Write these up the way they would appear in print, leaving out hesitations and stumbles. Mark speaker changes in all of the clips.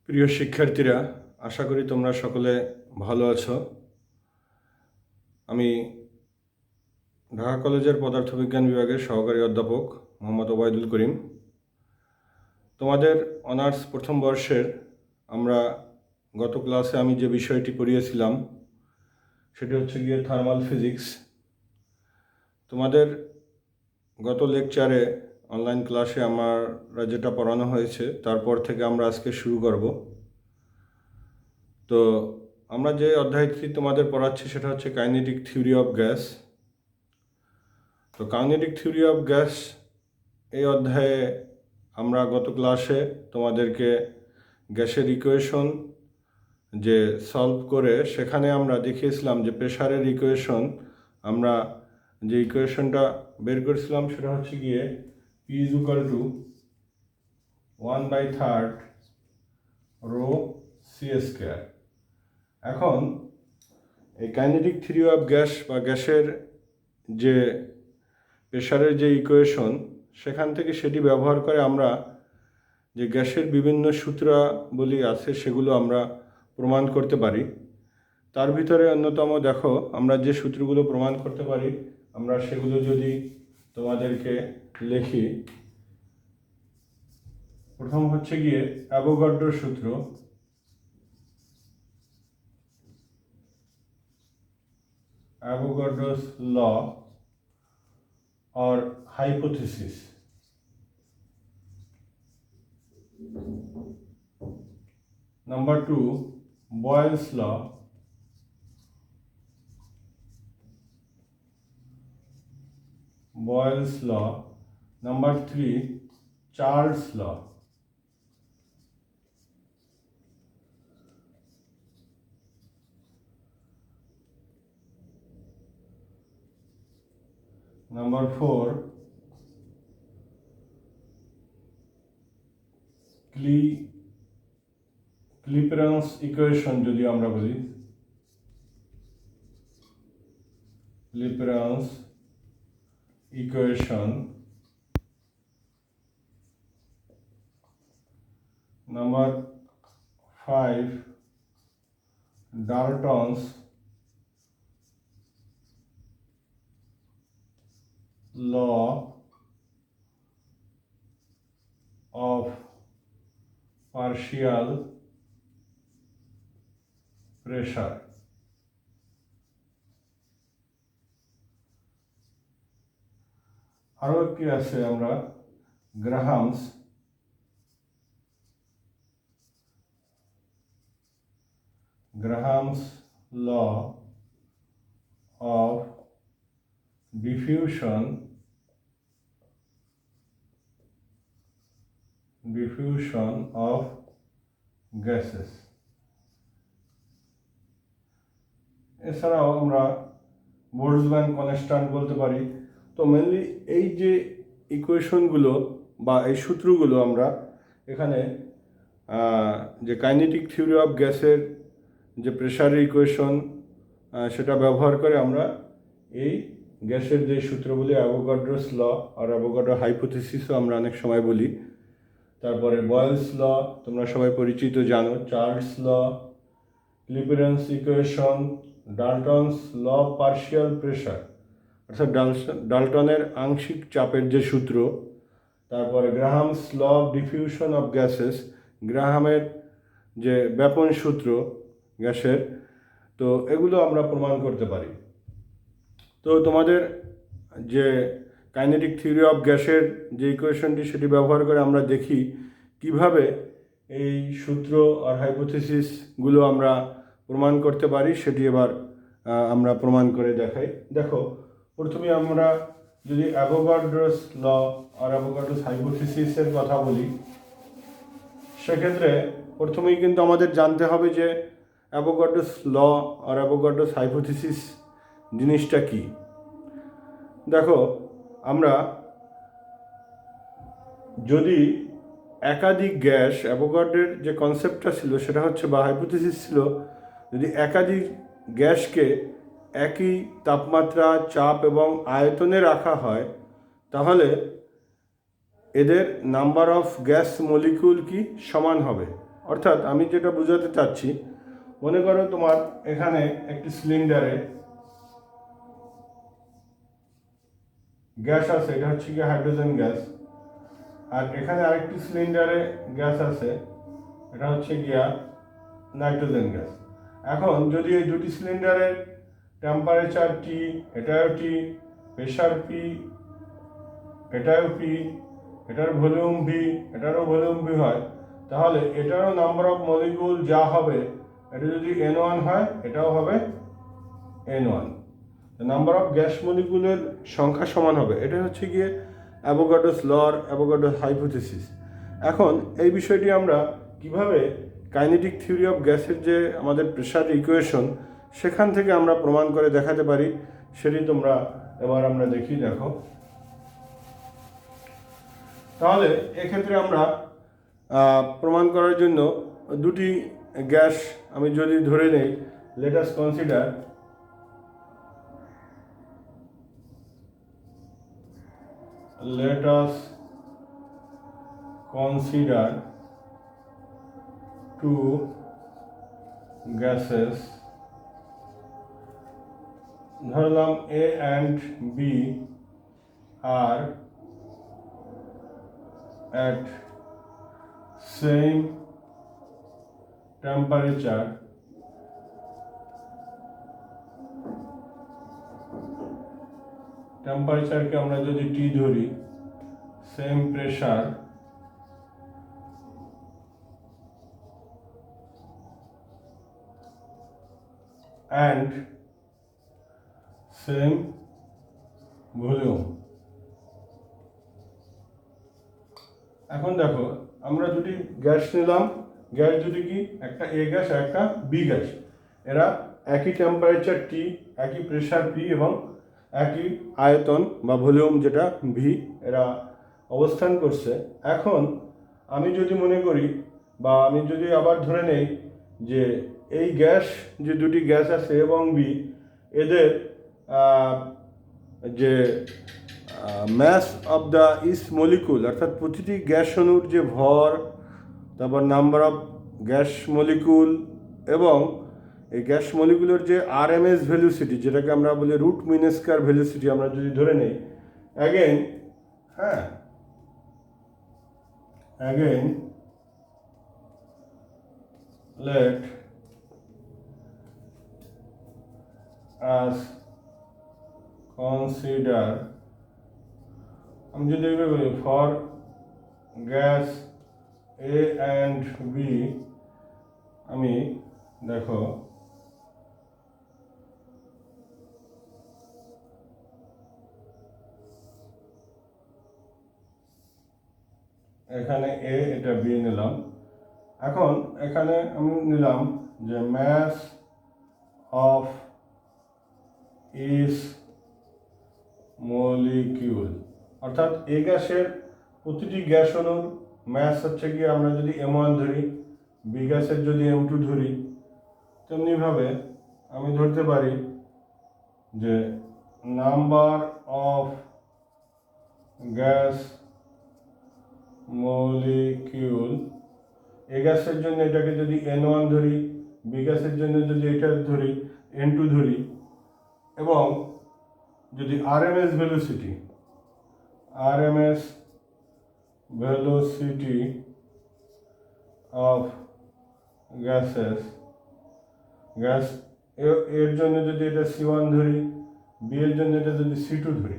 Speaker 1: প্রিয় শিক্ষার্থীরা, আশা করি তোমরা সকলে ভালো আছো। আমি ঢাকা কলেজের পদার্থবিজ্ঞান বিভাগের সহকারী অধ্যাপক মোহাম্মদ ওবায়দুল করিম। তোমাদের অনার্স প্রথম বর্ষের আমরা গত ক্লাসে আমি যে বিষয়টি পড়িয়েছিলাম সেটি হচ্ছে গিয়ে থার্মাল ফিজিক্স। তোমাদের গত লেকচারে অনলাইন ক্লাসে আমরা যেটা পড়ানো হয়েছে তারপর থেকে আমরা আজকে শুরু করব। তো আমরা যে অধ্যায়টি তোমাদের পড়াচ্ছি সেটা হচ্ছে কাইনেটিক থিওরি অফ গ্যাস। তো কাইনেটিক থিওরি অফ গ্যাস এই অধ্যায়ে আমরা গত ক্লাসে তোমাদেরকে গ্যাসের ইকুয়েশন যে সলভ করে সেখানে আমরা দেখিয়েছিলাম যে প্রেশারের ইকুয়েশন আমরা যে ইকুয়েশনটা বের করেছিলাম সেটা হচ্ছে গিয়ে P = 1/3 rho c²। এখন এই কাইনেটিক থিওরি অফ গ্যাস বা গ্যাসের যে প্রেশারের যে ইকুয়েশন সেখান থেকে সেটি ব্যবহার করে আমরা যে গ্যাসের বিভিন্ন সূত্রাবলী আছে সেগুলো আমরা প্রমাণ করতে পারি। তার ভিতরে অন্যতম দেখো আমরা যে সূত্রগুলো প্রমাণ করতে পারি আমরা সেগুলো যদি তোমাদেরকে লিখি, প্রথম হচ্ছে গিয়ে অ্যাভোগাড্রোর সূত্র। Avogadro's law or hypothesis. Number 2, Boyle's law. Boyle's law. Number 3, Charles' law. Number 4, ক্লিপেরান্স equation যদি আমরা বলি, ক্লিপেরান্স equation. Number 5, Dalton's law of partial pressure. আরও একটি আছে আমরা Graham's law of diffusion of gases। এছাড়াও আমরা বোল্টজম্যান কনস্ট্যান্ট বলতে পারি। তো মেনলি এই যে ইকুয়েশনগুলো বা এই সূত্রগুলো আমরা এখানে যে কাইনেটিক থিওরি অফ গ্যাসের যে প্রেশারের ইকুয়েশন সেটা ব্যবহার করে আমরা এই গ্যাসের যে সূত্র বলি অ্যাভোগাড্রোস ল আর অ্যাভোগাড্রো হাইপোথিসিসও আমরা অনেক সময় বলি। তারপরে বয়েলস ল তোমরা সবাই পরিচিত জানো, Charles law, Clapeyron's equation, Dalton's law of partial pressure অর্থাৎ ডাল্টনের আংশিক চাপের যে সূত্র, তারপরে Graham's law of diffusion of gases, গ্রাহামের যে ব্যাপন সূত্র গ্যাসের। তো এগুলো আমরা প্রমাণ করতে পারি। তো তোমাদের যে কাইনেটিক থিওরি অফ গ্যাসের যে ইকুয়েশনটি সেটি ব্যবহার করে আমরা দেখি কিভাবে এই সূত্র আর হাইপোথিসিসগুলো আমরা প্রমাণ করতে পারি, সেটি এবার আমরা প্রমাণ করে দেখাই। দেখো, প্রথমে আমরা যদি অ্যাভোগাড্রোস ল আর অ্যাভোগাড্রোস হাইপোথিসিসের কথা বলি, সেক্ষেত্রে প্রথমেই কিন্তু আমাদের জানতে হবে যে অ্যাভোগাড্রোস ল আর অ্যাভোগাড্রোস হাইপোথিসিস জিনিসটা কি। দেখো, আমরা যদি একাধিক গ্যাস, অ্যাভোগাড্রোর যে কনসেপ্টটা ছিল সেটা হচ্ছে বা হাইপোথিসিস ছিল, যদি একাধিক গ্যাসকে একই তাপমাত্রা, চাপ এবং আয়তনে রাখা হয় তাহলে এদের নাম্বার অফ গ্যাস মলিকিউল কি সমান হবে। অর্থাৎ আমি যেটা বোঝাতে চাচ্ছি, মনে করো তোমার এখানে একটি সিলিন্ডারে গ্যাস আছে, এটা হচ্ছে গিয়ে হাইড্রোজেন গ্যাস, আর এখানে আরেকটি সিলিন্ডারে গ্যাস আছে, এটা হচ্ছে গিয়া নাইট্রোজেন গ্যাস। এখন যদি এই দুটি সিলিন্ডারের টেম্পারেচার টি, এটাও টি, প্রেশার পি, এটাও পি, এটার ভলিউম ভি, এটারও ভলিউম ভি হয়, তাহলে এটারও নাম্বার অফ মলিকুল যা হবে, এটা যদি N1 হয় এটাও হবে N1। নাম্বার অফ গ্যাস মলিকুলের সংখ্যা সমান হবে। এটা হচ্ছে গিয়ে অ্যাভোগাড্রোস লর, অ্যাভোগাড্রোস হাইপোথিসিস। এখন এই বিষয়টি আমরা কিভাবে কাইনেটিক থিওরি অফ গ্যাসের যে আমাদের প্রেশার ইকুয়েশন, সেখান থেকে আমরা প্রমাণ করে দেখাতে পারি, সেটি তোমরা এবার আমরা দেখি। দেখো, তাহলে এক্ষেত্রে আমরা প্রমাণ করার জন্য দুটি গ্যাস আমি যদি ধরে নেই, let us consider two gases, ধরলাম A and B are at same temperature টেম্পারেচারকে আমরা যদি T ধরি, same pressure and same volume। এখন দেখো, আমরা দুটি গ্যাস নিলাম, গ্যাস দুটি কি, একটা এ গ্যাস আর একটা বি গ্যাস, এরা একই টেম্পারেচার টি, একই প্রেশার পি এবং একই আয়তন বা ভলিউম যেটা ভি, এরা অবস্থান করছে। এখন আমি যদি মনে করি, বা আমি যদি আবার ধরে নেই যে এই গ্যাস, যে দুটি গ্যাস আছে এবং বি, এদের যে mass of the each molecule, অর্থাৎ প্রতিটি গ্যাস অণুর যে ভর, তারপর নাম্বার অফ গ্যাস মলিকুল, এবং এই গ্যাস মলিকুলের যে আরএমএস ভেলোসিটি, যেটাকে আমরা বলি রুট মিন স্কয়ার ভেলোসিটি, আমরা যদি ধরে নেই, অ্যাগেন let us consider, আমি যদি বলি for gas A and B, আমি দেখো এখানে A, এটা B নিলাম। এখন এখানে আমি নিলাম যে ম্যাস অফ ইস মলিকিউল, অর্থাৎ এ গ্যাসের প্রতিটি গ্যাস অণুর ম্যাস হচ্ছে কি, আমরা যদি M1 ধরি, বি গ্যাসের যদি M2 ধরি, তেমনিভাবে আমি ধরতে পারি যে নাম্বার অফ গ্যাস মলিকিউল, এ গ্যাসের জন্য এটাকে যদি N1 ধরি, বি গ্যাসের জন্য যদি এটা ধরি N2 ধরি, এবং যদি আরএমএস ভেলোসিটি অফ গ্যাস এর জন্য যদি এটা C1 ধরি, বি এর জন্য এটা যদি C2 ধরি।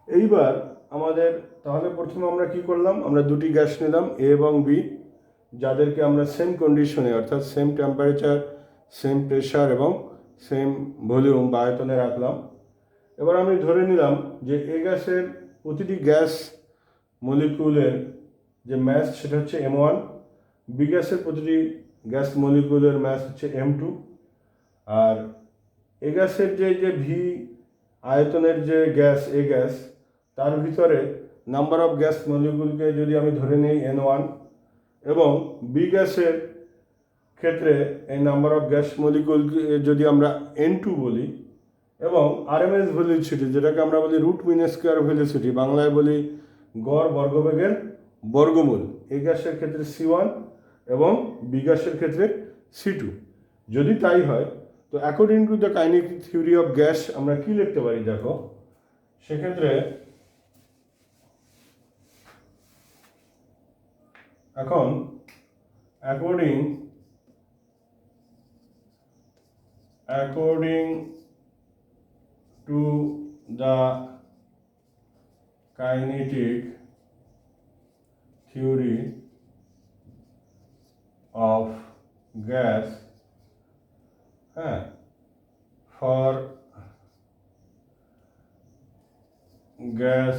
Speaker 1: এইবার আমাদের তাহলে প্রথমে আমরা কি করলাম, আমরা দুটি গ্যাস নিলাম এ এবং বি, যাদেরকে আমরা সেম কন্ডিশনে, অর্থাৎ সেম টেম্পারেচার, সেম প্রেশার এবং সেম ভলিউম বা আয়তনে রাখলাম। এবার আমি ধরে নিলাম যে এ গ্যাসের প্রতিটি গ্যাস মলিকুলের যে ম্যাস, সেটা হচ্ছে M1, বি গ্যাসের প্রতিটি গ্যাস মলিকুলের ম্যাস হচ্ছে M2, আর এ গ্যাসের যে ভি আয়তনের যে গ্যাস, এ গ্যাস, তার ভিতরে নাম্বার অফ গ্যাস মলিকুলকে যদি আমি ধরে নিই N1, এবং বি গ্যাসের ক্ষেত্রে এই নাম্বার অফ গ্যাস মলিকুলকে যদি আমরা N2 বলি, এবং আরএমএস ভেলোসিটি, যেটাকে আমরা বলি রুট মিন স্কয়ার ভেলোসিটি, বাংলায় বলি গড় বর্গবেগের বর্গমূল, এই গ্যাসের ক্ষেত্রে C1, এবং বি গ্যাসের ক্ষেত্রে C2। যদি তাই হয় তো according to the kinetic theory of gas আমরা কি লিখতে পারি দেখো, সেক্ষেত্রে এখন according to the kinetic theory of gas, হ্যাঁ, ফর গ্যাস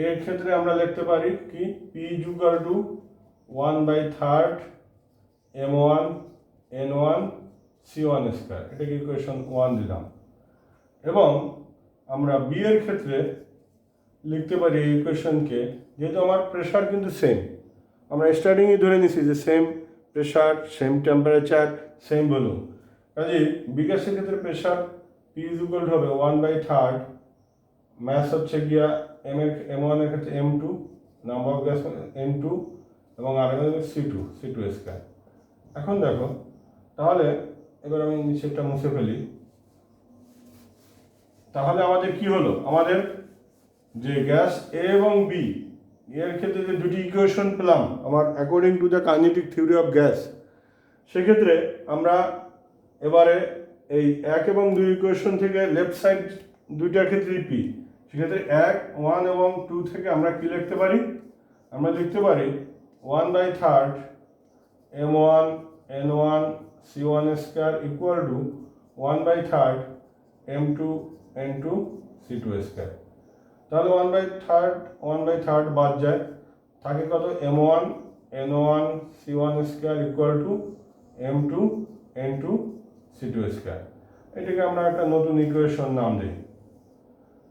Speaker 1: এর ক্ষেত্রে আমরা লিখতে পারি কি P equal to 1/3 m1 n1 c1 square, এটাকে ইকুয়েশন 1 দিলাম। এবং আমরা বি এর ক্ষেত্রে লিখতে পারি এই ইকুয়েশনকে, যেহেতু আমার প্রেশার কিন্তু সেম, আমরা স্টার্টিংয়ে ধরে নিছি যে same pressure, same temperature, same volume, কাজে বি গ্যাসের ক্ষেত্রে প্রেশার P ইকুয়াল হবে 1/3, ম্যাস হচ্ছে গিয়া m1 এর ক্ষেত্রে m2, number of gas n2 এবং আর C2 স্কয়ার। এখন দেখো তাহলে এবার আমি নিচেরটা মুছে ফেলি। তাহলে আমাদের কি হলো, আমাদের যে গ্যাস এ এবং বি এর ক্ষেত্রে যে দুটি ইকুয়েশন পেলাম আমার according to the kinetic theory of gas, সেক্ষেত্রে আমরা এবারে এই 1 এবং 2 ইকুয়েশন থেকে লেফট সাইড দুইটার ক্ষেত্রেই পি, সেক্ষেত্রে 1 এবং 2 থেকে আমরা কি লিখতে পারি, আমরা লিখতে পারি 1/3 m1 n1 c1 square equal to 1/3 m2 n2 c2 square. তাহলে 1/3 বাদ যায়, থাকে কত m1 n1 c1 square equal to m2 n2 c2 square. এটাকে আমরা একটা নতুন ইকুয়েশন নাম দিই,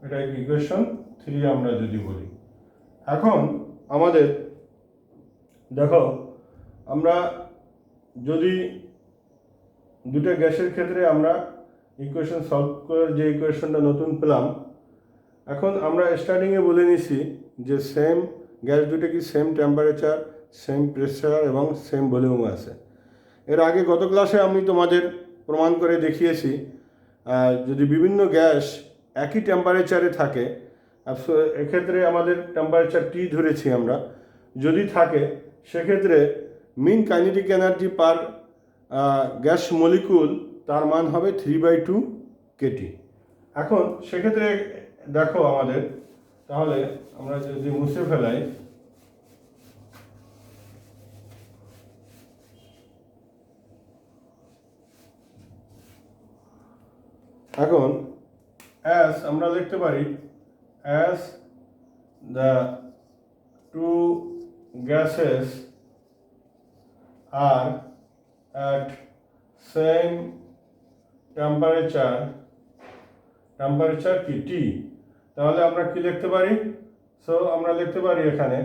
Speaker 1: এটা ইকুয়েশন 3 আমরা যদি বলি। এখন আমাদের দেখো আমরা যদি দুটো গ্যাসের ক্ষেত্রে আমরা ইকুয়েশন সলভ করে যে ইকুয়েশনটা নতুন পেলাম, এখন আমরা স্টার্টিংয়ে বলে নিছি যে সেম গ্যাস দুটো কি সেম টেম্পারেচার, সেম প্রেসার এবং সেম ভলিউম আছে। এর আগে গত ক্লাসে আমি তোমাদের প্রমাণ করে দেখিয়েছি যদি বিভিন্ন গ্যাস একই টেম্পারেচারে থাকে, এক্ষেত্রে আমাদের টেম্পারেচার T ধরেছি আমরা, যদি থাকে সেক্ষেত্রে মিন কাইনেটিক এনার্জি পার গ্যাস মলিকুল তার মান হবে 3/2 kT। এখন সেক্ষেত্রে দেখো আমাদের, তাহলে আমরা যদি মুছে ফেলাই, এখন অ্যাজ আমরা লিখতে পারি অ্যাজ দ্য টু গ্যাসেস আর at same temperature কি T, তাহলে আমরা কি লিখতে পারি, সো আমরা লিখতে পারি এখানে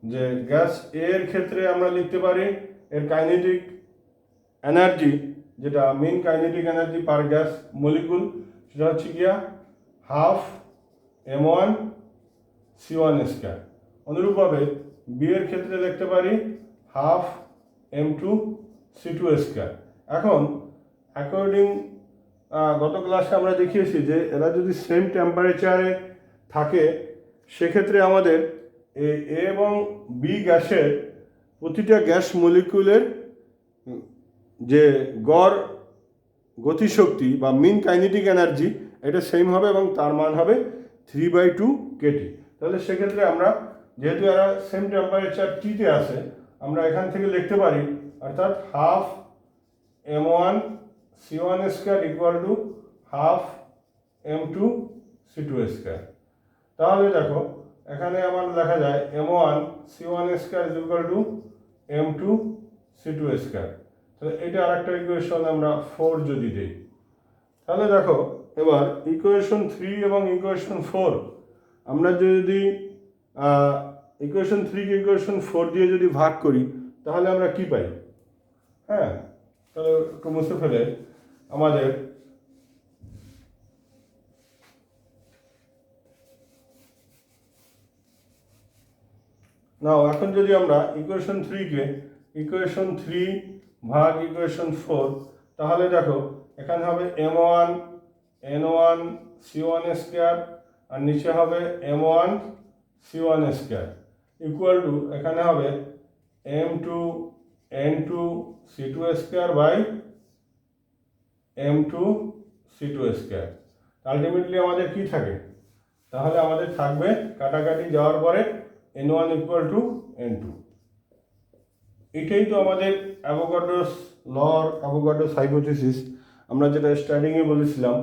Speaker 1: যে গ্যাস এর ক্ষেত্রে আমরা লিখতে পারি এর কাইনেটিক এনার্জি, যেটা মেন কাইনেটিক এনার্জি পার গ্যাস মলিকুল, সেটা হচ্ছে গিয়া হাফ m1 c1 স্কয়ার। অনুরূপভাবে বি এর ক্ষেত্রে লিখতে পারি হাফ m2 c2 স্কয়ার। এখন অ্যাকর্ডিং গত ক্লাসে আমরা দেখিয়েছি যে এরা যদি সেম টেম্পারেচারে থাকে, সেক্ষেত্রে আমাদের এ এবং বি গ্যাসের প্রতিটা গ্যাস মলিকুলের যে গড় গতিশক্তি বা মিন কাইনেটিক এনার্জি এটা সেম হবে এবং তার মান হবে 3/2 kT। তাহলে সেক্ষেত্রে আমরা যেহেতু এরা সেম টেম্পারেচার টিতে আছে, আমরা এখান থেকে লিখতে পারি অর্থাৎ half m1 c1 square equal to half m2 c2 square. তাহলে দেখো এখানে আমার লেখা যায় m1 c1 square equal to m2 c2 square. তাহলে এটা আরেকটা ইকুয়েশন আমরা 4 যদি দেই, তাহলে দেখো এবার ইকুয়েশন 3 এবং ইকুয়েশন 4 আমরা যদি ইকুয়েশন 3 কে ইকুয়েশন 4 দিয়ে যদি ভাগ করি, তাহলে আমরা কি পাই, হ্যাঁ, তাহলে একটু মুছে ফেলে আমাদের নাও এখন যদি আমরা ইকুয়েশন 3-কে ইকুয়েশন 3 ভাগ ইকুয়েশন 4, তাহলে দেখো এখানে হবে m1 n1 c1 স্কয়ার আর নিচে হবে m1 c1 square equal to এখানে হবে m2 n2 c2 square by m2 c2 square. Ultimately আমাদের কি থাকে, তাহলে আমাদের থাকবে কাটাকাটি যাওয়ার পরে n1 ইকুয়াল টু n2। এটাই তো আমাদের অ্যাভোগাড্রোস ল, অ্যাভোগাড্রোস হাইপোথিসিস। আমরা যেটা স্টার্টিংয়ে বলেছিলাম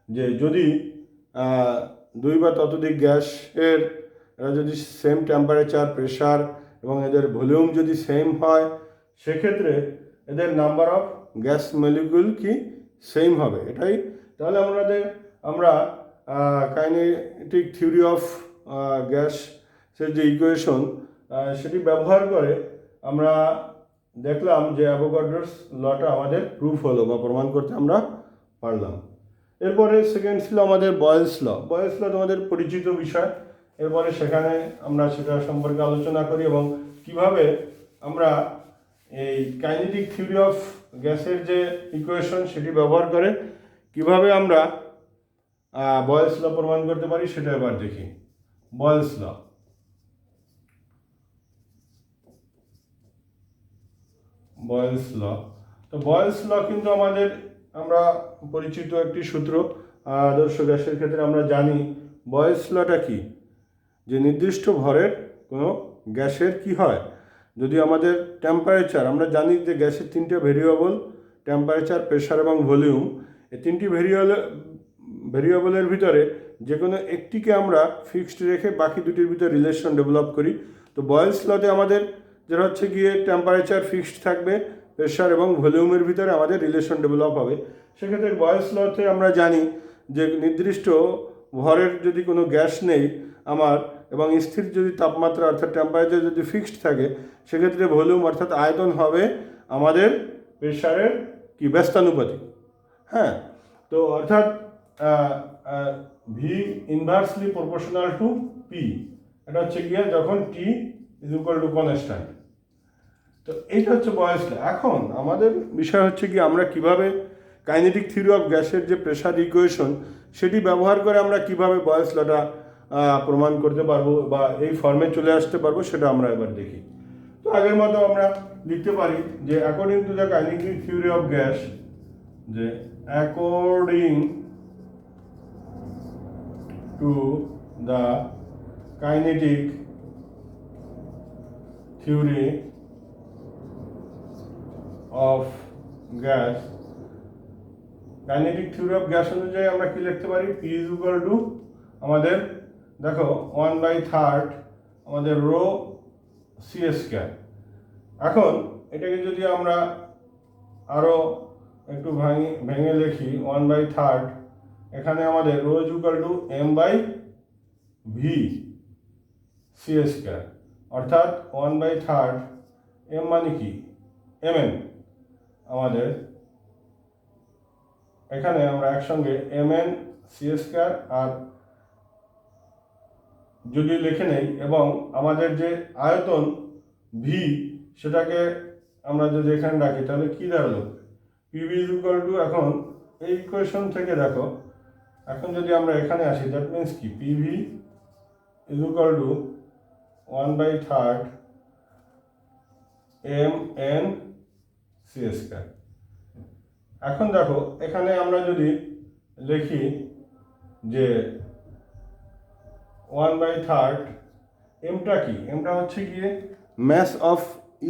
Speaker 1: যে যদি দুই বা ততোধিক গ্যাসের এরা যদি সেম টেম্পারেচার, প্রেশার এবং এদের ভলিউম যদি সেম হয়, সেক্ষেত্রে এদের নাম্বার অফ গ্যাস মলিকিউল কি সেম হবে। এটাই তাহলে আমরা কাইনেটিক থিওরি অফ গ্যাসের যে ইকুয়েশন সেটি ব্যবহার করে আমরা দেখলাম যে অ্যাভোগাড্রোস লটা আমাদের প্রুফ হলো বা প্রমাণ করতে আমরা পারলাম। এরপরে সেকেন্ড ছিল আমাদের বয়েলস ল। বয়েলস ল তোমাদের পরিচিত বিষয়। এরপরে সেখানে আমরা সেটা সম্পর্কে আলোচনা করি এবং কিভাবে আমরা এই কাইনেটিক থিওরি অফ গ্যাসের যে ইকুয়েশন সেটি ব্যবহার করে কিভাবে আমরা বয়েলস ল প্রমাণ করতে পারি সেটা এবার দেখি। বয়েলস ল, বয়েলস ল। তো বয়েলস ল কিন্তু আমাদের আমরা পরিচিত একটি সূত্র। আদর্শ গ্যাসের ক্ষেত্রে আমরা জানি বয়েলস লটা কি, যে নির্দিষ্ট ভরের কোনো গ্যাসের কি হয় যদি আমাদের টেম্পারেচার, আমরা জানি যে গ্যাসের তিনটে ভেরিয়েবল টেম্পারেচার, প্রেশার এবং ভলিউম, এই তিনটি ভেরিয়েবলের ভিতরে যে কোনো একটিকে আমরা ফিক্সড রেখে বাকি দুটির ভিতরে রিলেশন ডেভেলপ করি। তো বয়েলস লতে আমাদের যেটা হচ্ছে গিয়ে টেম্পারেচার ফিক্সড থাকবে, প্রেশার এবং ভলিউমের ভিতরে আমাদের রিলেশন ডেভেলপ হবে। সেক্ষেত্রে বয়েলস লতে আমরা জানি যে নির্দিষ্ট ভরের যদি কোনো গ্যাস নেই আমার এবং স্থির যদি তাপমাত্রা অর্থাৎ টেম্পারেচার যদি ফিক্সড থাকে, সেক্ষেত্রে ভলিউম অর্থাৎ আয়তন হবে আমাদের প্রেশারের কি ব্যস্তানুপাতিক। হ্যাঁ, তো অর্থাৎ V inversely proportional to P, এটা হচ্ছে গিয়ে যখন টি ইজ ইকুয়াল টু কনস্ট্যান্ট। তো এইটা হচ্ছে বয়েলস ল। এখন আমাদের বিষয় হচ্ছে কি আমরা কিভাবে কাইনেটিক থিওরি অফ গ্যাসের যে প্রেশার ইকুয়েশন সেটি ব্যবহার করে আমরা কিভাবে বয়েলস লটা প্রমাণ করতে পারবো বা এই ফর্মে চলে আসতে পারবো, সেটা আমরা এবার দেখি। তো আগের মতো আমরা লিখতে পারি যে according to the kinetic theory of gas, যে according to the kinetic theory of gas, kinetic theory of gas অনুযায়ী আমরা কি লিখতে পারি, পি ইজ ইকুয়াল টু আমাদের দেখো 1/3 আমাদের রো সি স্কয়ার। এখন এটাকে যদি আমরা আরও একটু ভেঙে লিখি 1/3, এখানে আমাদের rho is equal to m/v c square, অর্থাৎ 1/3 m মানে কি mn, আমাদের এখানে আমরা একসঙ্গে mn সি স্কয়ার আর যদি লিখে নেই এবং আমাদের যে আয়তন ভি সেটাকে আমরা যদি এখানে রাখি তাহলে কি দাঁড়ালো, পিভি ইজ ইকুয়াল টু, এখন এই ইকুয়েশন থেকে দেখো এখন যদি আমরা এখানে আসি দ্যাট মিনস কি PV is equal to 1/3 mn c square. এখন দেখো এখানে আমরা যদি লিখি যে 1/3 এমটা কি, এমটা হচ্ছে গিয়ে mass of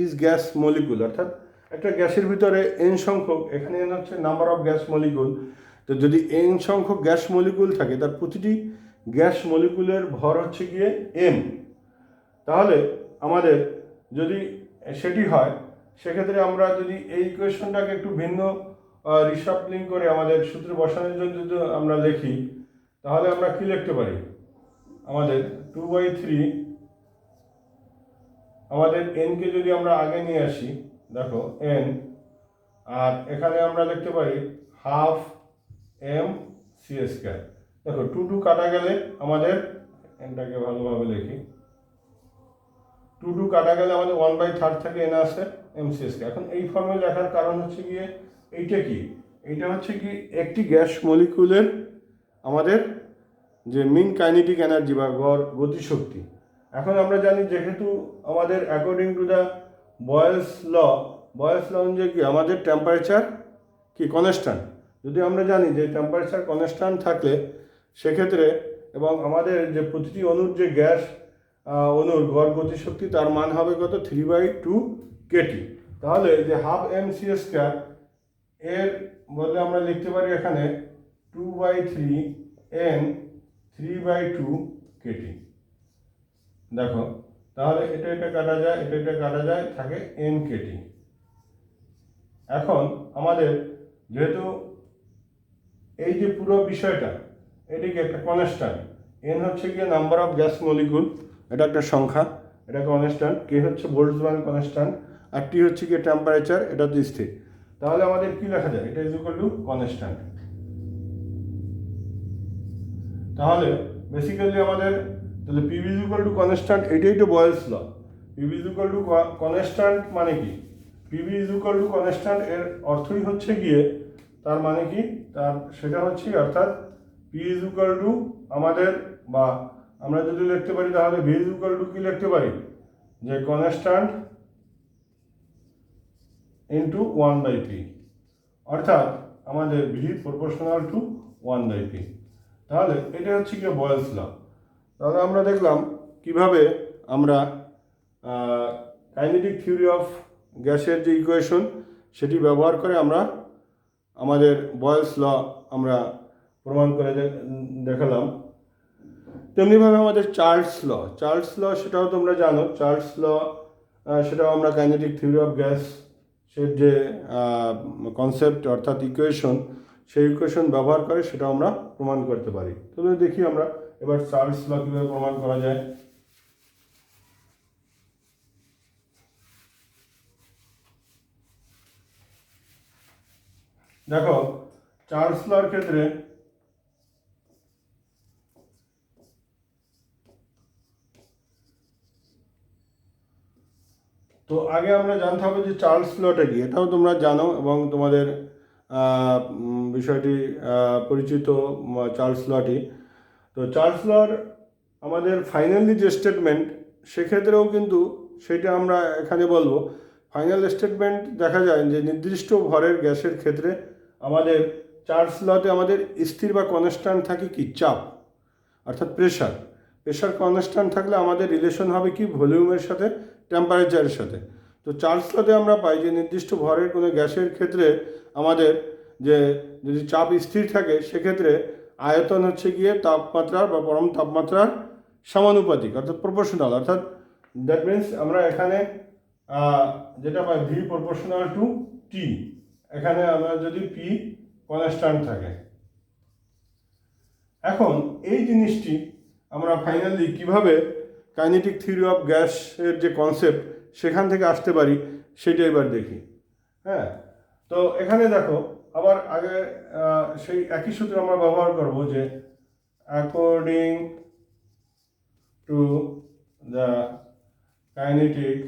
Speaker 1: each gas molecule, অর্থাৎ একটা গ্যাসের ভিতরে এন সংখ্যক, এখানে এন হচ্ছে নাম্বার অফ গ্যাস মলিকুল। তো যদি এন সংখ্যক গ্যাস মলিকুল থাকে তার প্রতিটি গ্যাস মলিকুলের ভর হচ্ছে গিয়ে এম, তাহলে আমাদের যদি সেটি হয় সেক্ষেত্রে আমরা যদি এই ইকুয়েশনটাকে একটু ভিন্ন রিশাফলিং করে আমাদের সূত্রে বসানোর জন্য যদি আমরা লিখি তাহলে আমরা কি লিখতে পারি, আমাদের 2/3 আমাদের এনকে যদি আমরা আগে নিয়ে আসি দেখো এন, আর এখানে আমরা লিখতে পারি হাফ এম সি স্কয়ার। দেখো 2 কাটা গেলে আমাদের এনটাকে ভালোভাবে লিখি 2 কাটা গেলে আমাদের 1/3 থেকে এন আসে এমসিএসকে। এখন এই ফর্মে লেখার কারণ হচ্ছে গিয়ে এইটা কি, এইটা হচ্ছে কি একটি গ্যাস মলিকুলের আমাদের যে মিন কাইনেটিক এনার্জি বা গড় গতিশক্তি। এখন আমরা জানি যেহেতু আমাদের অ্যাকর্ডিং টু দ্য বয়েলস ল অনুযায়ী কি আমাদের টেম্পারেচার কি কনস্ট্যান্ট। যদি আমরা জানি যে টেম্পারেচার কনস্ট্যান্ট থাকলে সেক্ষেত্রে এবং আমাদের যে প্রতিটি অণুর যে গ্যাস অণুর গড় গতিশক্তি তার মান হবে কত 3/2 কেটি। তাহলে যে হাফ mc² এর বদলে আমরা লিখতে পারি এখানে 2/3 n 3/2 কেটি। দেখো তাহলে এটা কাটা যায়, এটা কাটা যায়, থাকে n কেটি। এখন আমাদের যেহেতু এই যে পুরো বিষয়টা এটিকে একটা কনস্ট্যান্ট, n হচ্ছে গিয়ে নাম্বার অফ গ্যাস মলিকুল, এটা একটা সংখ্যা, এটা কনস্ট্যান্ট, কে হচ্ছে বোল্টজম্যান কনস্ট্যান্ট, আর টি হচ্ছে গিয়ে টেম্পারেচার, এটা তো স্থির। তাহলে আমাদের কি লেখা যায়, এটা ইজ ইকুয়াল টু কনস্ট্যান্ট। তাহলে বেসিক্যালি আমাদের তাহলে P is equal to constant, এটাই তো Boyle's law. P is equal to constant মানে কি, P is equal to constant এর অর্থই হচ্ছে গিয়ে তার মানে কি, তার সেটা হচ্ছে অর্থাৎ পি ইজ ইকুয়াল টু আমাদের, বা আমরা যদি লিখতে পারি তাহলে ভি ইজ ইকুয়াল টু কি লিখতে পারি, যে কনস্ট্যান্ট ইন্টু 1/p, অর্থাৎ আমাদের ভি প্রপোর্শনাল টু 1/p। তাহলে এটা হচ্ছে কি বয়েলস ল। তাহলে আমরা দেখলাম কিভাবে আমরা কাইনেটিক থিওরি অফ গ্যাসের যে ইকুয়েশন সেটি ব্যবহার করে আমরা আমাদের বয়েলস ল আমরা প্রমাণ করে দেখালাম। তেমনিভাবে আমাদের চার্লস ল সেটাও তোমরা জানো। চার্লস ল সেটাও আমরা কাইনেটিক থিওরি অফ গ্যাস সে যে কনসেপ্ট অর্থাৎ ইকুয়েশন, সেই ইকুয়েশন ব্যবহার করে সেটা আমরা প্রমাণ করতে পারি। তাহলে দেখি আমরা এবার চার্লস ল কীভাবে প্রমাণ করা যায়। দেখো চার্লস লর ক্ষেত্রে তো আগে আমরা জানতে হবে যে চার্লস লটা কি, এটাও তোমরা জানো এবং তোমাদের বিষয়টি পরিচিত চার্লস লটি। তো চার্লস লর আমাদের ফাইনালি যে স্টেটমেন্ট সেক্ষেত্রেও কিন্তু সেটা আমরা এখানে বলবো। ফাইনাল স্টেটমেন্ট দেখা যায় যে নির্দিষ্ট ভরের গ্যাসের ক্ষেত্রে আমাদের চার্লস লতে আমাদের স্থির বা কনস্ট্যান্ট থাকে কি চাপ, অর্থাৎ প্রেশার কনস্ট্যান্ট থাকলে আমাদের রিলেশন হবে কি ভলিউমের সাথে টেম্পারেচারের সাথে। তো চার্লস লতে আমরা পাই যে নির্দিষ্ট ভরের কোনো গ্যাসের ক্ষেত্রে আমাদের যে যদি চাপ স্থির থাকে সেক্ষেত্রে আয়তন হচ্ছে গিয়ে তাপমাত্রার বা পরম তাপমাত্রার সমানুপাতিক, অর্থাৎ প্রপোর্শনাল। অর্থাৎ দ্যাট মিনস আমরা এখানে যেটা পাই ভি প্রপোর্শনাল টু টি, এখানে আমরা যদি পি কনস্ট্যান্ট থাকে। এখন এই জিনিসটি আমরা ফাইনালি কিভাবে কাইনেটিক থিওরি অফ গ্যাসের যে কনসেপ্ট সেখান থেকে আসতে পারি সেটা এবার দেখি। হ্যাঁ, তো এখানে দেখো আবার আগে সেই একই সূত্র আমরা ব্যবহার করব যে according to the kinetic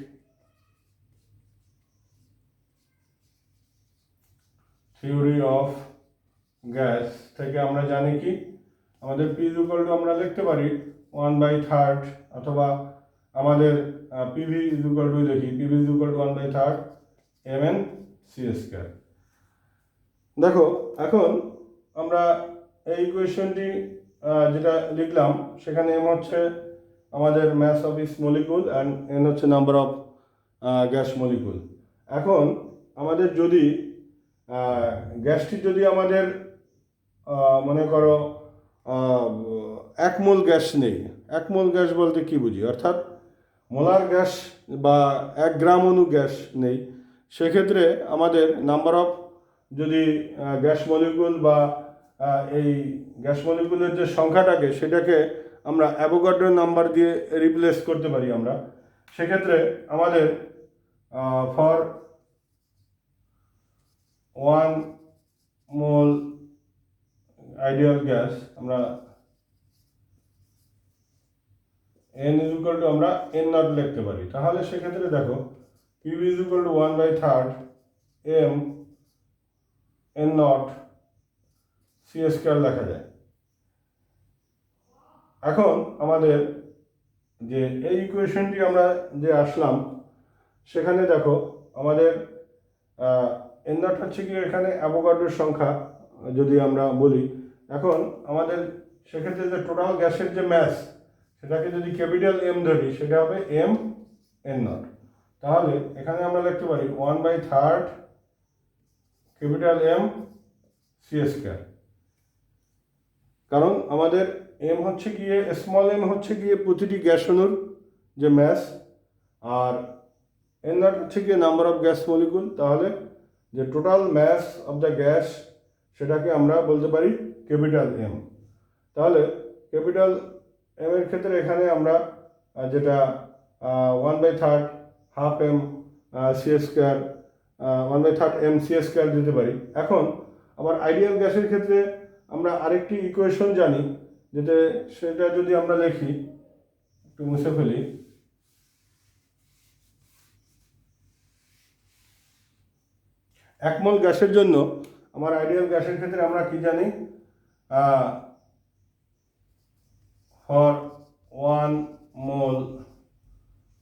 Speaker 1: theory of gas থেকে আমরা জানি কি আমাদের পি ইকুয়াল টু আমরা লিখতে পারি 1/3, অথবা আমাদের পিভি ইকুয়াল টু দেখি পিভি ইকুয়াল টু 1/3 mn/c²। দেখো এখন আমরা এই ইকুয়েশনটি যেটা লিখলাম সেখানে এম হচ্ছে আমাদের mass of each molecule and N হচ্ছে নাম্বার অফ গ্যাস মলিকুল। এখন আমাদের যদি গ্যাসটি যদি আমাদের মনে করো 1 মোল গ্যাস নেই, 1 মোল গ্যাস বলতে কি বুঝি, অর্থাৎ মোলার গ্যাস বা 1 গ্রাম অণু গ্যাস নেই, সেক্ষেত্রে আমাদের নাম্বার অফ যদি গ্যাস মলিকুল বা এই গ্যাস মলিকুলের যে সংখ্যাটাকে সেটাকে আমরা অ্যাভোগাড্রো নাম্বার দিয়ে রিপ্লেস করতে পারি আমরা। সেক্ষেত্রে আমাদের ফর 1 মোল আইডিয়াল গ্যাস আমরা এন ইজ ইকুয়াল টু আমরা এন নট লিখতে পারি। তাহলে সেক্ষেত্রে দেখো PV is equal to 1/3 M N naught c square লেখা যায়। এখন আমাদের যে এই ইকুয়েশনটি আমরা যে আসলাম সেখানে দেখো আমাদের এন নট হচ্ছে কি এখানে অ্যাভোগাড্রোর সংখ্যা যদি আমরা বলি, এখন আমাদের সেক্ষেত্রে যে টোটাল গ্যাসের যে ম্যাস সেটাকে যদি ক্যাপিটাল এম ধরি সেটা হবে এম এন নট। তাহলে এখানে আমরা লিখতে পারি 1/3 ক্যাপিটাল এম সি স্কয়ার, কারণ আমাদের এম হচ্ছে গিয়ে স্মল এম হচ্ছে গিয়ে প্রতিটি গ্যাস অণুর যে ম্যাস, আর এন নট হচ্ছে গিয়ে নাম্বার অফ গ্যাস মলিকুল। তাহলে যে total mass of the gas সেটাকে আমরা বলতে পারি ক্যাপিটাল এম। তাহলে ক্যাপিটাল এম এর ক্ষেত্রে এখানে আমরা যেটা 1/3 half M c square 1/3 M c square দিতে পারি। এখন আবার আইডিয়াল গ্যাসের ক্ষেত্রে আমরা আরেকটি ইকুয়েশন জানি, যেটা সেটা যদি আমরা লিখি, একটু মুছে ফেলি। এক মোল গ্যাসের জন্য আমার আইডিয়াল গ্যাসের ক্ষেত্রে আমরা কি জানি, ফর 1 মোল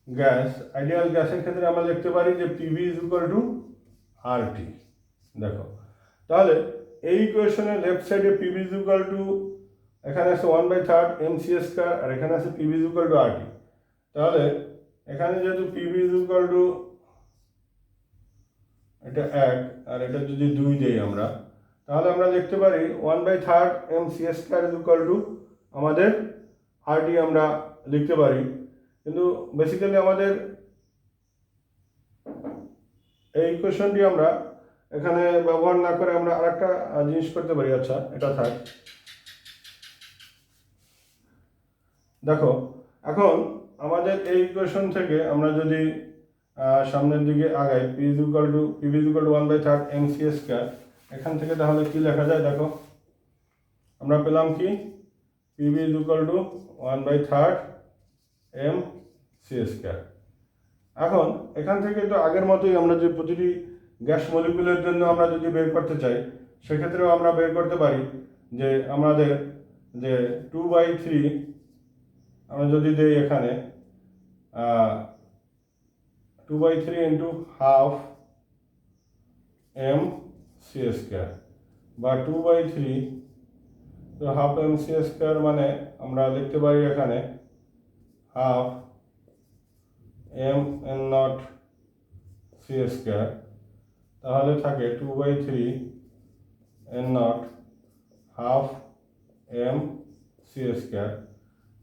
Speaker 1: গ্যাস আইডিয়াল গ্যাসের ক্ষেত্রে আমরা লিখতে পারি যে PV is equal two RT. দেখো তাহলে এই ইকুয়েশনের লেফট সাইডে পিভি ইজ ইকুয়াল টু এখানে আছে 1/3 এম সি স্কয়ার আর এখানে আছে PV is equal two RT. তাহলে এখানে যেহেতু পিভি ইজ ইকুয়াল টু এটা 1 আর এটা যদি 2 দেই আমরা, তাহলে আমরা লিখতে পারি 1/3 M c square is equal to আমাদের আরটি আমরা লিখতে পারি। কিন্তু বেসিক্যালি আমাদের এই ইকুয়েশনটি আমরা এখানে ব্যবহার না করে আমরা আরেকটা জিনিস করতে পারি। আচ্ছা এটা থাক। দেখো এখন আমাদের এই ইকুয়েশন থেকে আমরা যদি সামনের দিকে আগাই, P is equal to 1/3 M c square, এখান থেকে তাহলে কি লেখা যায় দেখো, আমরা পেলাম কি PV is equal to 1/3 M c square. এখন এখান থেকে তো আগের মতোই আমরা যে প্রতিটি গ্যাস মলিকুলের জন্য আমরা যদি বের করতে চাই সেক্ষেত্রেও আমরা বের করতে পারি যে আমাদের যে 2/3 আমরা যদি দিই এখানে 2/3 into half M c square বা 2/3, তো হাফ এম সি স্কয়ার মানে আমরা লিখতে পারি এখানে half M N naught c square. তাহলে থাকে 2/3 N naught half M c square,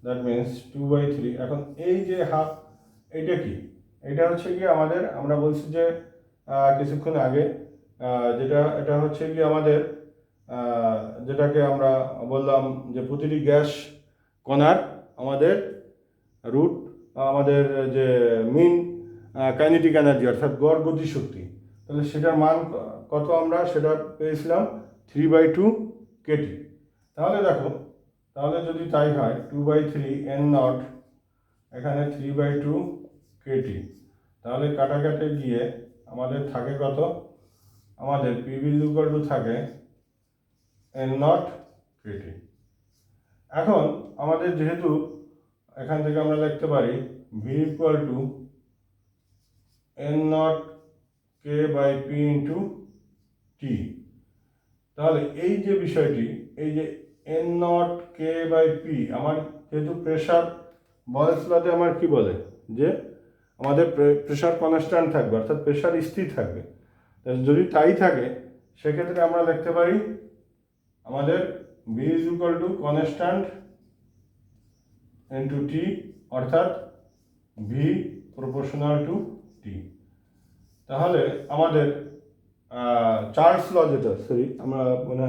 Speaker 1: that means 2/3। এখন এই যে হাফ এইটা কি, এটা হচ্ছে কি আমাদের, আমরা বলছি যে কিছুক্ষণ আগে যেটা এটা হচ্ছে কি আমাদের যেটাকে আমরা বললাম যে প্রতিটি গ্যাস কণার আমাদের রুট আমাদের যে মিন কাইনেটিক এনার্জি অর্থাৎ গড় গতিশক্তি, তাহলে সেটার মান কত আমরা সেটা পেয়েছিলাম 3/2 কেটি। তাহলে দেখো তাহলে যদি তাই হয় 2/3 এন নট এখানে 3/2 কেটি, তাহলে কাটাকাটি গিয়ে আমাদের থাকে কত, আমাদের পিভি ইজ ইকুয়াল টু থাকে এন নট কেটি। এখন আমাদের যেহেতু এখান থেকে আমরা লিখতে পারি V equal to N naught K by P into T, তাহলে এই যে বিষয়টি, এই যে N naught K by P, আমার যেহেতু প্রেশার বয়েলস লতে আমার কি বলে যে আমাদের প্রেশার কনস্ট্যান্ট থাকবে অর্থাৎ প্রেশার স্থির থাকবে। যদি তাই থাকে সেক্ষেত্রে আমরা লিখতে পারি আমাদের V is equal to constant into T, অর্থাৎ ভি প্রপোর্শনাল টু টি। তাহলে আমাদের চার্লস ল যেটা আমরা মানে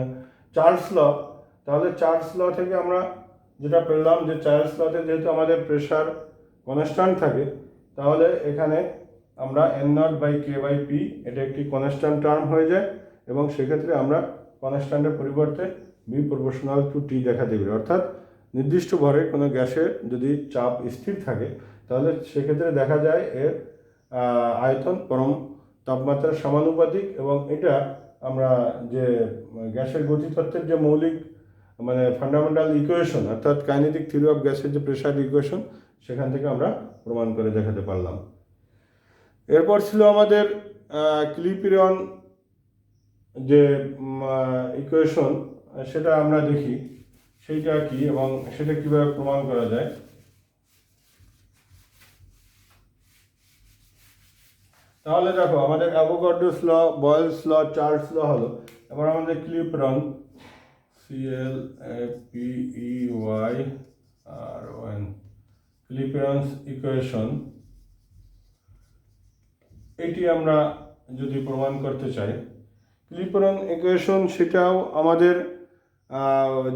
Speaker 1: চার্লস ল, তাহলে চার্লস ল থেকে আমরা যেটা পেলাম যে চার্লস লতে যেহেতু আমাদের প্রেশার কনস্ট্যান্ট থাকে, তাহলে এখানে আমরা N naught by K by P এটা একটি কনস্ট্যান্ট টার্ম হয়ে যায় এবং সেক্ষেত্রে আমরা কনস্ট্যান্টের পরিবর্তে বি প্রপোর্শনাল টু টি দেখা দেবে, অর্থাৎ নির্দিষ্ট ভরে কোনো গ্যাসের যদি চাপ স্থির থাকে তাহলে সেক্ষেত্রে দেখা যায় এর আয়তন পরম তাপমাত্রার সমানুপাতিক, এবং এটা আমরা যে গ্যাসের গতিতত্ত্বের যে মৌলিক মানে ফান্ডামেন্টাল ইকুয়েশন অর্থাৎ কাইনেটিক থিওরি অফ গ্যাসের যে প্রেশার ইকুয়েশন সেখান থেকে আমরা প্রমাণ করে দেখাতে পারলাম। এরপর ছিল আমাদের ক্লিপিরন যে ইকুয়েশন, সেটা আমরা দেখি সেইটা কি এবং সেটা কিভাবে প্রমাণ করা যায়। তাহলে দেখো আমাদের অ্যাভোগাড্রোস ল, বয়েলস ল, চার্লস ল হলো, এবার আমাদের ক্লিপিরন CLAPEYRON ক্লিপিরনস ইকুয়েশন, এটি আমরা যদি প্রমাণ করতে চাই ক্লিপিরন ইকুয়েশন, সেটাও আমাদের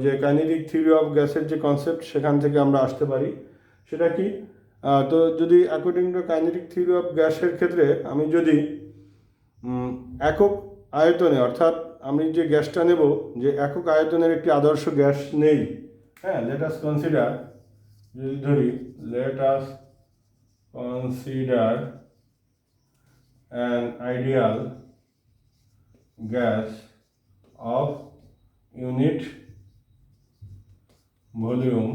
Speaker 1: যে কাইনেটিক থিওরি অফ গ্যাসের যে কনসেপ্ট সেখান থেকে আমরা আসতে পারি। সেটা কি, তো যদি according to kinetic theory of গ্যাসের ক্ষেত্রে আমি যদি একক আয়তনে, অর্থাৎ আমি যে গ্যাসটা নেব যে একক আয়তনের একটি আদর্শ গ্যাস নেই, হ্যাঁ, লেট আস কনসিডার, যদি ধরি let us consider an ideal gas of unit volume,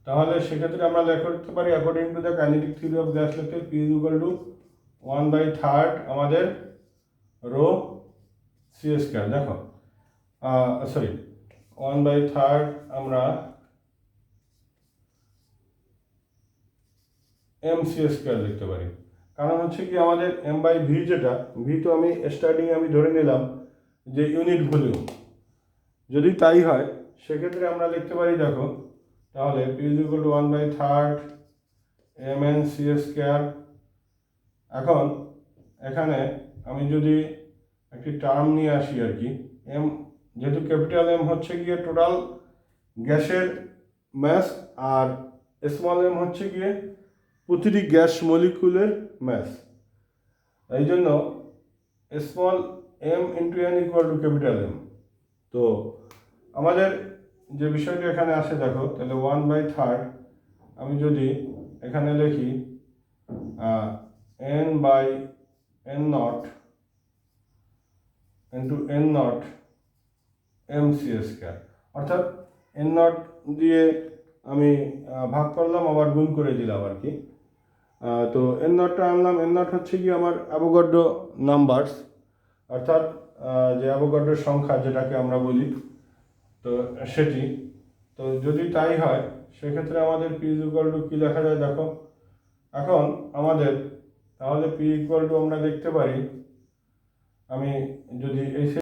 Speaker 1: তাহলে সেক্ষেত্রে আমরা লেখা করতে পারি according to the kinetic theory of gas লিখতে P is equal to 1/3 আমাদের রো সি স্কয়ার, দেখো সরি 1/3 আমরা mc স্কয়ার লিখতে পারি। কারণ হচ্ছে কি আমাদের m/v, যেটা ভি তো আমি স্টার্টিংয়ে আমি ধরে নিলাম যে ইউনিট ভলিউম, যদি তাই হয় সেক্ষেত্রে আমরা লিখতে পারি, দেখো তাহলে P is equal to 1/3 mnc square. এখন এখানে আমি যদি একটি টার্ম নিয়ে আসি আর কি, এম যেহেতু ক্যাপিটাল এম হচ্ছে গিয়ে টোটাল গ্যাসের ম্যাস আর স্মল এম হচ্ছে গিয়ে প্রতিটি গ্যাস মলিকুলের ম্যাস, এই জন্য small M into N equal to capital M. তো আমাদের যে বিষয়টা এখানে আসে দেখো, তাহলে 1/3 আমি যদি এখানে লিখি n/n0 into n0 mc square, অর্থাৎ n0 দিয়ে আমি ভাগ করলাম আবার গুণ করে দিলাম আর কি। তো n0টা আনলাম, n0 হচ্ছে কি আমার অ্যাভোগাড্রো নাম্বারস, অর্থাৎ যে অ্যাভোগাড্রোর সংখ্যা যেটাকে আমরা বলি, তো সেটি। তো যদি তাই হয় সেক্ষেত্রে আমাদের P is equal to কি লেখা যায় দেখো, এখন আমাদের তাহলে P equal to আমরা লিখতে পারি, আমি যদি এই